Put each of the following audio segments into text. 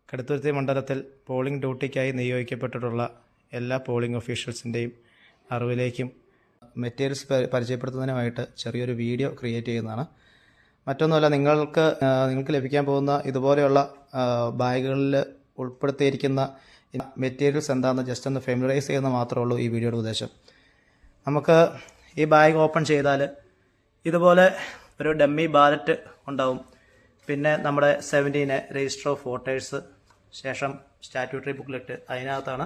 കടുത്തുരുത്തി മണ്ഡലത്തിൽ പോളിംഗ് ഡ്യൂട്ടിക്കായി നിയോഗിക്കപ്പെട്ടിട്ടുള്ള എല്ലാ polling ഓഫീഷ്യൽസിൻ്റെയും അറിവിലേക്കും materials പരിചയപ്പെടുത്തുന്നതിനുമായിട്ട് ചെറിയൊരു വീഡിയോ ക്രിയേറ്റ് ചെയ്യുന്നതാണ്. മറ്റൊന്നുമല്ല, നിങ്ങൾക്ക് ലഭിക്കാൻ പോകുന്ന ഇതുപോലെയുള്ള ബാഗുകളിൽ ഉൾപ്പെടുത്തിയിരിക്കുന്ന മെറ്റീരിയൽസ് എന്താണെന്ന് ജസ്റ്റ് ഒന്ന് ഫെമിലറൈസ് ചെയ്യുന്നത് മാത്രമേ ഉള്ളൂ ഈ വീഡിയോയുടെ ഉദ്ദേശം. നമുക്ക് ഈ ബാഗ് ഓപ്പൺ ചെയ്താൽ ഇതുപോലെ ഒരു ഡമ്മി ബാലറ്റ് ഉണ്ടാവും. പിന്നെ നമ്മുടെ 17 രജിസ്റ്റർ ഓഫ് വോട്ടേഴ്സ്, ശേഷം സ്റ്റാറ്റ്യൂട്ടറി ബുക്ക്ലെറ്റ്, അതിനകത്താണ്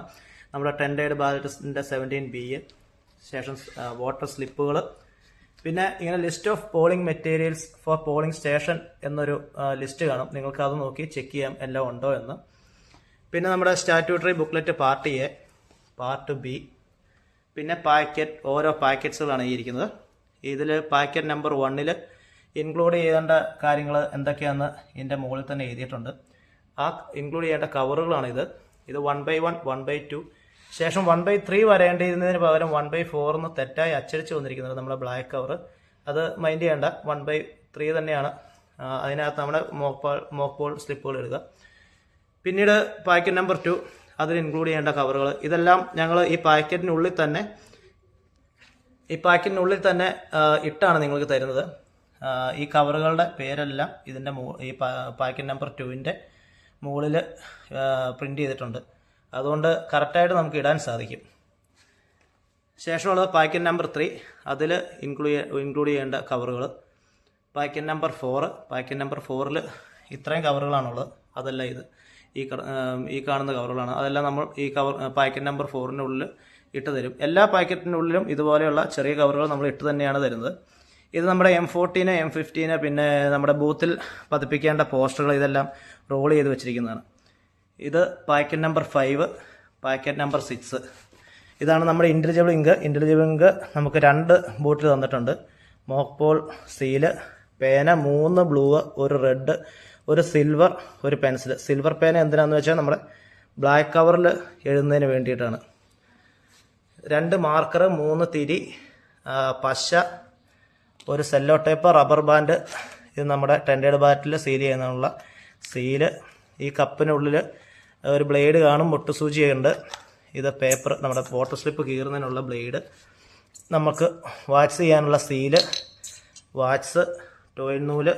നമ്മുടെ ടെൻഡേഡ് ബാലറ്റിൻ്റെ 17B, ശേഷം വോട്ടർ സ്ലിപ്പുകൾ, പിന്നെ ഇങ്ങനെ list of polling materials four polling station എന്നൊരു ലിസ്റ്റ് കാണും. നിങ്ങൾക്ക് അത് നോക്കി ചെക്ക് ചെയ്യാം എല്ലാം ഉണ്ടോ എന്ന്. പിന്നെ നമ്മുടെ statutory booklet part A, part B, പിന്നെ പാക്കറ്റ്, ഓരോ പാക്കറ്റ്സുകളാണ് ഈ ഇരിക്കുന്നത്. ഇതിൽ പാക്കറ്റ് നമ്പർ 1 ഇൻക്ലൂഡ് ചെയ്യേണ്ട കാര്യങ്ങൾ എന്തൊക്കെയാണെന്ന് ഇതിൻ്റെ മുകളിൽ തന്നെ എഴുതിയിട്ടുണ്ട്. ആ ഇൻക്ലൂഡ് ചെയ്യേണ്ട കവറുകളാണ് ഇത് 1/1, 1/2, ശേഷം 1/3 വരേണ്ടിയിരുന്നതിന് പകരം 1/4 എന്ന് തെറ്റായി അച്ചടിച്ച് വന്നിരിക്കുന്നത് നമ്മുടെ ബ്ലാക്ക് കവർ. അത് മൈൻഡ് ചെയ്യേണ്ട, 1/3 തന്നെയാണ്. അതിനകത്ത് നമ്മുടെ മോക്ക് പോൾ സ്ലിപ്പുകൾ ഇടുക. പിന്നീട് പാക്കറ്റ് നമ്പർ 2, അതിൽ ഇൻക്ലൂഡ് ചെയ്യേണ്ട കവറുകൾ. ഇതെല്ലാം ഞങ്ങൾ ഈ പാക്കറ്റിനുള്ളിൽ തന്നെ ഇട്ടാണ് നിങ്ങൾക്ക് തരുന്നത്. ഈ കവറുകളുടെ പേരെല്ലാം ഇതിൻ്റെ ഈ പാക്കറ്റ് നമ്പർ 2ൻ്റെ മുകളിൽ പ്രിൻ്റ് ചെയ്തിട്ടുണ്ട്. അതുകൊണ്ട് കറക്റ്റായിട്ട് നമുക്ക് ഇടാൻ സാധിക്കും. ശേഷമുള്ളത് പാക്കറ്റ് നമ്പർ 3, അതിൽ ഇൻക്ലൂഡ് ചെയ്യേണ്ട കവറുകൾ. പാക്കറ്റ് നമ്പർ 4, പാക്കറ്റ് നമ്പർ 4ൽ ഇത്രയും കവറുകളാണുള്ളത്. അതല്ല ഈ കാണുന്ന കവറുകളാണ്. അതെല്ലാം നമ്മൾ ഈ പാക്കറ്റ് നമ്പർ 4-നുള്ളിൽ ഇട്ട് തരും. എല്ലാ പാക്കറ്റിനുള്ളിലും ഇതുപോലെയുള്ള ചെറിയ കവറുകൾ നമ്മൾ ഇട്ട് തന്നെയാണ് തരുന്നത്. ഇത് നമ്മുടെ M14, M15, പിന്നെ നമ്മുടെ ബൂത്തിൽ പതിപ്പിക്കേണ്ട പോസ്റ്ററുകൾ, ഇതെല്ലാം റോൾ ചെയ്ത് വെച്ചിരിക്കുന്നതാണ്. ഇത് പാക്കറ്റ് നമ്പർ 5, പാക്കറ്റ് നമ്പർ 6. ഇതാണ് നമ്മുടെ ഇൻഡിവിജ്വൽ ഇങ്ക്. നമുക്ക് 2 ബോട്ടിൽ തന്നിട്ടുണ്ട്. മോക്ക് പോൾ സീല്, പേന 3 blue, 1 red, 1 silver, 1 pencil. Silver പേന എന്തിനാണെന്ന് വെച്ചാൽ നമ്മുടെ ബ്ലാക്ക് കവറിൽ എഴുതുന്നതിന് വേണ്ടിയിട്ടാണ്. 2 മാർക്കർ, 3 തിരി, പശ, 1 സെല്ലോ ടേപ്പ്, റബ്ബർ ബാൻഡ്. ഇത് നമ്മുടെ ടെൻഡേഡ് ബാറ്റിൽ സീൽ ചെയ്യുന്നതിനുള്ള സീല്. ഈ കപ്പിനുള്ളിൽ ഒരു ബ്ലേഡ് കാണും, മുട്ടുസൂചിയുണ്ട്. ഇത് പേപ്പർ, നമ്മുടെ വോട്ടർ സ്ലിപ്പ് കീറുന്നതിനുള്ള ബ്ലേഡ്. നമുക്ക് വാക്സ് ചെയ്യാനുള്ള സീല്, വാക്സ്, ടോയിൽ നൂല്.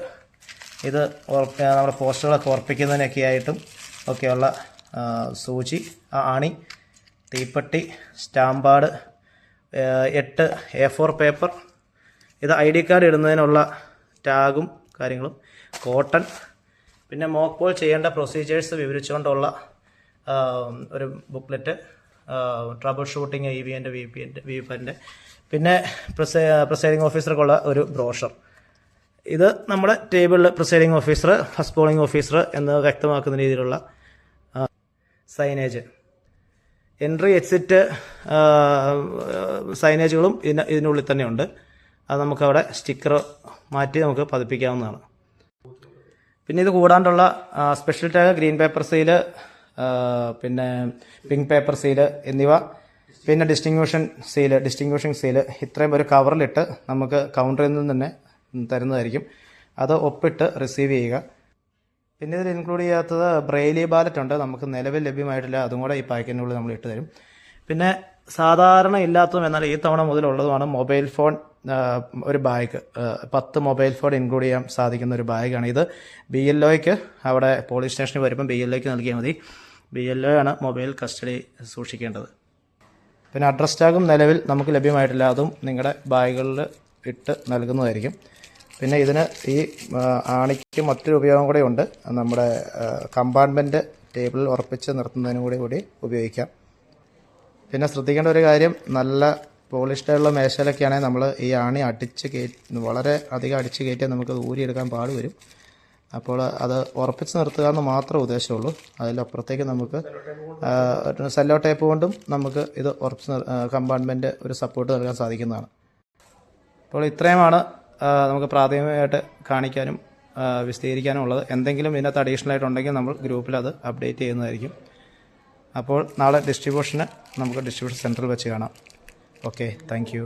ഇത് നമ്മുടെ പോസ്റ്ററുകളൊക്കെ ഉറപ്പിക്കുന്നതിനൊക്കെ ആയിട്ടും ഒക്കെയുള്ള സൂചി, ആണി, തീപ്പെട്ടി, സ്റ്റാമ്പാഡ്, 8 A4 പേപ്പർ. ഇത് ID കാർഡ് ഇടുന്നതിനുള്ള ടാഗും കാര്യങ്ങളും, കോട്ടൺ. പിന്നെ മോക്ക് പോൾ ചെയ്യേണ്ട പ്രൊസീജിയേഴ്സ് വിവരിച്ചുകൊണ്ടുള്ള ഒരു ബുക്ക്ലെറ്റ്, ട്രബിൾ ഷൂട്ടിങ്, EVൻ്റെ, VPൻ്റെ, പിന്നെ പ്രിസൈഡിംഗ് ഓഫീസർക്കുള്ള ഒരു ബ്രോഷർ. ഇത് നമ്മുടെ ടേബിളിൽ presiding officer, first polling officer എന്ന് വ്യക്തമാക്കുന്ന രീതിയിലുള്ള സൈനേജ്. എൻട്രി എക്സിറ്റ് സൈനേജുകളും ഇതിനുള്ളിൽ തന്നെ ഉണ്ട്. അത് നമുക്കവിടെ സ്റ്റിക്കർ മാറ്റി നമുക്ക് പതിപ്പിക്കാവുന്നതാണ്. പിന്നെ ഇത് കൂടാണ്ടുള്ള special tag, green paper seal, പിന്നെ പിങ്ക് പേപ്പർ സീല് എന്നിവ, പിന്നെ ഡിസ്റ്റിങ്വിഷിംഗ് സീല് ഇത്രയും ഒരു കവറിലിട്ട് നമുക്ക് കൗണ്ടറിൽ നിന്ന് തന്നെ തരുന്നതായിരിക്കും. അത് ഒപ്പിട്ട് റിസീവ് ചെയ്യുക. പിന്നെ ഇതിൽ ഇൻക്ലൂഡ് ചെയ്യാത്തത് ബ്രെയിലി ബാലറ്റ് ഉണ്ട്. നമുക്ക് നിലവിൽ ലഭ്യമായിട്ടില്ല. അതും കൂടെ ഈ പാക്കറ്റിനുള്ളിൽ നമ്മൾ ഇട്ട് തരും. പിന്നെ സാധാരണ ഇല്ലാത്തതും എന്നാൽ ഈ തവണ മുതലുള്ളതുമാണ് മൊബൈൽ ഫോൺ. ഒരു ബാഗ്, 10 മൊബൈൽ ഫോൺ ഇൻക്ലൂഡ് ചെയ്യാൻ സാധിക്കുന്ന ഒരു ബാഗാണ് ഇത്. BLOയ്ക്ക് അവിടെ പോലീസ് സ്റ്റേഷനിൽ വരുമ്പം BLOയ്ക്ക് നൽകിയാൽ മതി. BLO ആണ് മൊബൈൽ കസ്റ്റഡി സൂക്ഷിക്കേണ്ടത്. പിന്നെ അഡ്രസ് ടാഗും നിലവിൽ നമുക്ക് ലഭ്യമായിട്ടില്ല. അതും നിങ്ങളുടെ ബാഗുകളിൽ ഇട്ട് നൽകുന്നതായിരിക്കും. പിന്നെ ഇതിന് ഈ ആണിക്ക് മറ്റൊരു ഉപയോഗം കൂടെ ഉണ്ട്. നമ്മുടെ കമ്പാർട്ട്മെൻറ്റ് ടേബിളിൽ ഉറപ്പിച്ച് നിർത്തുന്നതിനും കൂടി ഉപയോഗിക്കാം. പിന്നെ ശ്രദ്ധിക്കേണ്ട ഒരു കാര്യം, നല്ല പോളിഷ്ഡുള്ള മേശയിലൊക്കെയാണെങ്കിൽ നമ്മൾ ഈ ആണി വളരെ അധികം അടിച്ച് കയറ്റിയാൽ നമുക്ക് ഊരിയെടുക്കാൻ പാട് വരും. അപ്പോൾ അത് ഉറപ്പിച്ച് നിർത്തുക എന്ന് മാത്രമേ ഉദ്ദേശമുള്ളൂ. അതിലപ്പുറത്തേക്ക് നമുക്ക് സെല്ലോ ടേപ്പ് കൊണ്ടും നമുക്ക് ഇത് ഉറപ്പിച്ച് കമ്പാർട്ട്മെൻറ്റ് ഒരു സപ്പോർട്ട് നൽകാൻ സാധിക്കുന്നതാണ്. അപ്പോൾ ഇത്രയുമാണ് നമുക്ക് പ്രാഥമികമായിട്ട് കാണിക്കാനും വിശദീകരിക്കാനും ഉള്ളത്. എന്തെങ്കിലും ഇതിനകത്ത് അഡീഷണൽ ആയിട്ടുണ്ടെങ്കിൽ നമ്മൾ ഗ്രൂപ്പിൽ അത് അപ്ഡേറ്റ് ചെയ്യുന്നതായിരിക്കും. അപ്പോൾ നാളെ നമുക്ക് ഡിസ്ട്രിബ്യൂഷൻ സെൻറ്ററിൽ വെച്ച് കാണാം. Okay, thank you.